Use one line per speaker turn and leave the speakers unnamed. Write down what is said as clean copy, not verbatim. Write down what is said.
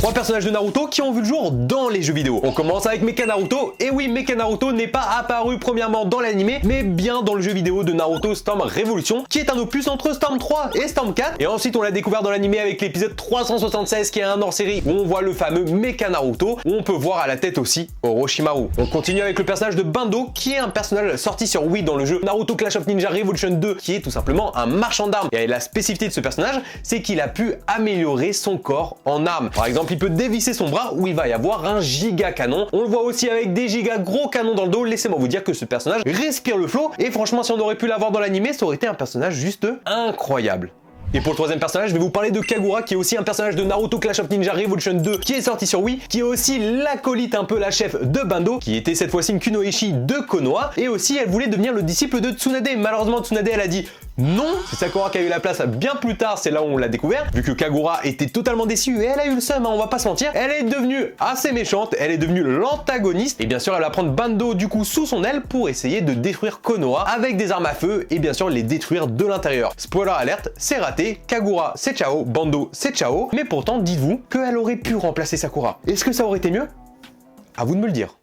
3 personnages de Naruto qui ont vu le jour dans les jeux vidéo. On commence avec Mecha Naruto, et oui, Mecha Naruto n'est pas apparu premièrement dans l'animé, mais bien dans le jeu vidéo de Naruto Storm Revolution, qui est un opus entre Storm 3 et Storm 4, et ensuite on l'a découvert dans l'animé avec l'épisode 376 qui est un hors-série où on voit le fameux Mecha Naruto, où on peut voir à la tête aussi Orochimaru. On continue avec le personnage de Bando, qui est un personnage sorti sur Wii dans le jeu Naruto Clash of Ninja Revolution 2, qui est tout simplement un marchand d'armes. Et la spécificité de ce personnage, c'est qu'il a pu améliorer son corps en armes. Par exemple, il peut dévisser son bras où il va y avoir un giga canon. On le voit aussi avec des giga gros canons dans le dos. Laissez-moi vous dire que ce personnage respire le flow, et franchement, si on aurait pu l'avoir dans l'animé, ça aurait été un personnage juste incroyable. Et pour le troisième personnage, je vais vous parler de Kagura, qui est aussi un personnage de Naruto Clash of Ninja Revolution 2 qui est sorti sur Wii, qui est aussi l'acolyte, un peu la chef de Bando, qui était cette fois-ci une Kunoichi de Konoha, et aussi elle voulait devenir le disciple de Tsunade. Malheureusement, Tsunade, elle a dit non. C'est Sakura qui a eu la place bien plus tard, c'est là où on l'a découvert, vu que Kagura était totalement déçue et elle a eu le seum, hein, on va pas se mentir. Elle est devenue assez méchante, elle est devenue l'antagoniste, et bien sûr elle va prendre Bando du coup sous son aile pour essayer de détruire Konoha avec des armes à feu, et bien sûr les détruire de l'intérieur. Spoiler alerte, c'est raté, Kagura c'est ciao, Bando c'est ciao, mais pourtant dites-vous qu'elle aurait pu remplacer Sakura. Est-ce que ça aurait été mieux? À vous de me le dire.